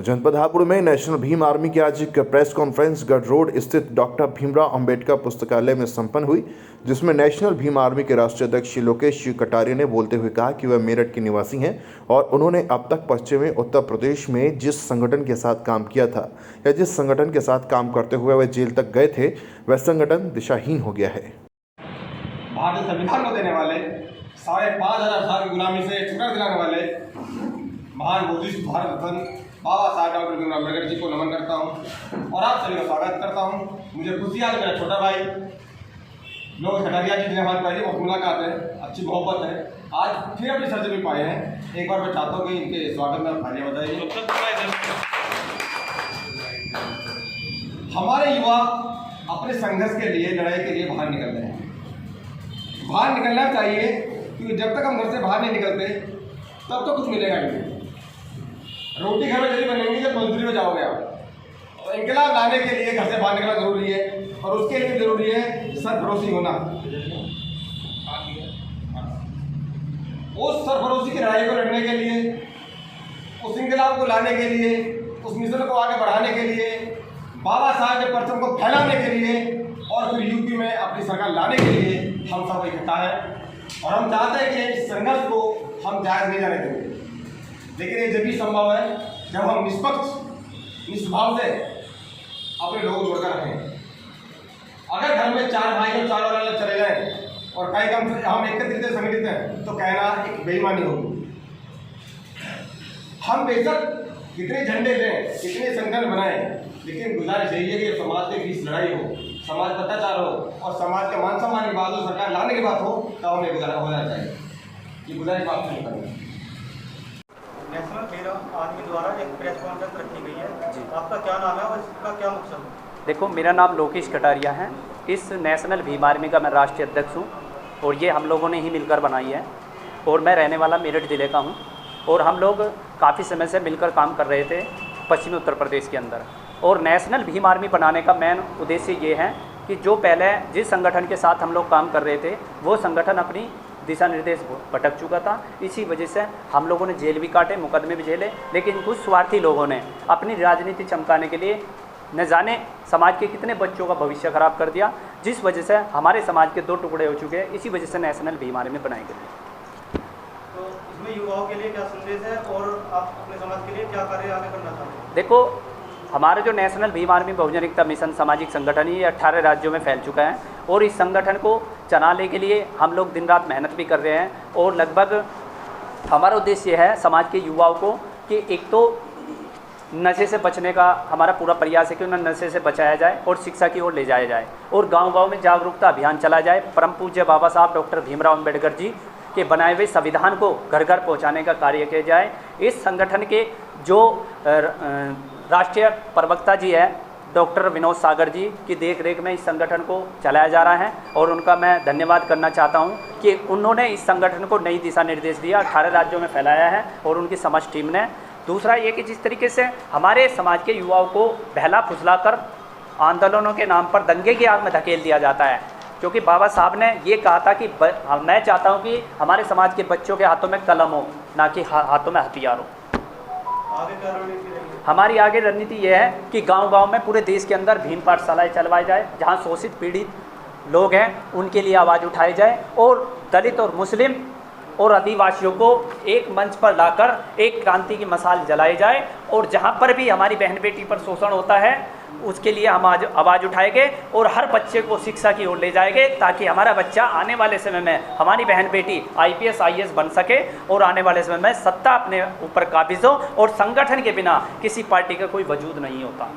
जनपद हापुड़ में national Bhim army की आज एक प्रेस कॉन्फ्रेंस गढ़ रोड स्थित डॉक्टर भीमराव अंबेडकर पुस्तकालय में संपन्न हुई, जिसमें नेशनल भीम आर्मी के राष्ट्रीय अध्यक्ष लोकेश कटारिया ने बोलते हुए कहा कि वह मेरठ के निवासी हैं और उन्होंने अब तक पश्चिमी उत्तर प्रदेश में जिस संगठन के साथ काम किया था या जिस संगठन के साथ काम करते हुए वह जेल तक गए थे, वह संगठन दिशाहीन हो गया है। भारतीय संविधान को देने वाले 5,500 साल की गुलामी से छुटकारा दिलाने वाले महान बुद्धिस्ट भारत रत्न बाबा साहब डॉक्टर भीमराव अम्बेडकर जी को नमन करता हूँ और आप सभी का स्वागत करता हूँ। मुझे खुशी है, मेरा छोटा भाई लोग कटारिया जी ने हमारी पहली मुलाकात है, अच्छी मोहब्बत है, आज फिर अपनी सरजमी पाए हैं। एक बार मैं चाहता हूँ कि इनके स्वागत में तालियां बताइए। हमारे युवा अपने संघर्ष के लिए, लड़ाई के लिए बाहर निकल रहे हैं। बाहर निकलना चाहिए, क्योंकि जब तक हम घर से बाहर नहीं निकलते तब तो कुछ मिलेगा नहीं। रोटी घर में जल्दी बनेंगी जब मजदूरी में जाओगे आप। तो इंकलाब लाने के लिए घर से बाहर निकलना जरूरी है और उसके लिए जरूरी है सरफरोशी होना। उस सरफरोशी की लड़ाई को लड़ने के लिए, उस इंकलाब को लाने के लिए, उस मिशन को आगे बढ़ाने के लिए, बाबा साहब के परचम को फैलाने के लिए और फिर यूपी में अपनी सरकार लाने के लिए हम सब इकट्ठा है और हम चाहते हैं कि इस संघर्ष को हम जायज़ नहीं जाने देंगे। लेकिन ये जब भी संभव है जब हम निष्पक्ष निष्भाव से अपने लोगों को जोड़कर रखें। अगर घर में 4 भाई और 4 अलग चले जाएं और कई कम से हम एकत्रित संगठित हैं तो कहना एक बेईमानी होगी। हम बेशक कितने झंडे लें, कितने संगठन बनाएं, लेकिन गुजारिश यही है कि समाज के बीच लड़ाई हो, समाज का अत्याचार हो और समाज के मान सम्मान की बात हो, सरकार लाने की बात हो, तब हमें गुजारा होना चाहिए। ये गुजारिश बात नहीं करनी। नेशनल भीम आर्मी द्वारा एक प्रेस कॉन्फ्रेंस रखी गई है जी। आपका क्या नाम है और इसका क्या मकसद है? देखो, मेरा नाम लोकेश कटारिया है। इस नेशनल भीम आर्मी का मैं राष्ट्रीय अध्यक्ष हूँ और ये हम लोगों ने ही मिलकर बनाई है और मैं रहने वाला मेरठ ज़िले का हूँ और हम लोग काफ़ी समय से मिलकर काम कर रहे थे पश्चिमी उत्तर प्रदेश के अंदर। और नेशनल भीम आर्मी बनाने का मेन उद्देश्य ये है कि जो पहले जिस संगठन के साथ हम लोग काम कर रहे थे वो संगठन अपनी दिशा निर्देश भटक चुका था। इसी वजह से हम लोगों ने जेल भी काटे, मुकदमे भी झेले, लेकिन कुछ स्वार्थी लोगों ने अपनी राजनीति चमकाने के लिए न जाने समाज के कितने बच्चों का भविष्य खराब कर दिया, जिस वजह से हमारे समाज के 2 टुकड़े हो चुके हैं। इसी वजह से नेशनल भीम आर्मी बनाई गई। तो इसमें युवाओं के लिए क्या संदेश है और आप अपने समाज के लिए क्या कार्य आगे करना चाहते हैं? देखो, हमारा जो नेशनल भीम आर्मी बहुजन एकता मिशन सामाजिक संगठन ये 18 राज्यों में फैल चुका है और इस संगठन को चलाने के लिए हम लोग दिन रात मेहनत भी कर रहे हैं और लगभग हमारा उद्देश्य है समाज के युवाओं को कि एक तो नशे से बचने का हमारा पूरा प्रयास है कि उन्हें नशे से बचाया जाए और शिक्षा की ओर ले जाया जाए और गांव-गांव में जागरूकता अभियान चलाया जाए। परम पूज्य बाबा साहब डॉक्टर भीमराव अम्बेडकर जी के बनाए हुए संविधान को घर घर पहुँचाने का कार्य किया जाए। इस संगठन के जो राष्ट्रीय प्रवक्ता जी है डॉक्टर विनोद सागर जी की देखरेख में इस संगठन को चलाया जा रहा है और उनका मैं धन्यवाद करना चाहता हूं कि उन्होंने इस संगठन को नई दिशा निर्देश दिया, 18 राज्यों में फैलाया है और उनकी समस्त टीम ने। दूसरा ये कि जिस तरीके से हमारे समाज के युवाओं को बहला फुसलाकर आंदोलनों के नाम पर दंगे की आग में धकेल दिया जाता है, क्योंकि बाबा साहब ने ये कहा था कि मैं चाहता हूँ कि हमारे समाज के बच्चों के हाथों में कलम हो, ना कि हाथों में हथियार हो। हमारी आगे रणनीति यह है कि गांव-गांव में पूरे देश के अंदर भीम पाठशालाएँ चलवाई जाए, जहां शोषित पीड़ित लोग हैं उनके लिए आवाज़ उठाई जाए और दलित और मुस्लिम और आदिवासियों को एक मंच पर लाकर एक क्रांति की मशाल जलाई जाए और जहां पर भी हमारी बहन बेटी पर शोषण होता है उसके लिए हम आज आवाज़ उठाएंगे और हर बच्चे को शिक्षा की ओर ले जाएंगे, ताकि हमारा बच्चा आने वाले समय में, हमारी बहन बेटी IPS IAS बन सके और आने वाले समय में सत्ता अपने ऊपर काबिज हो और संगठन के बिना किसी पार्टी का कोई वजूद नहीं होता।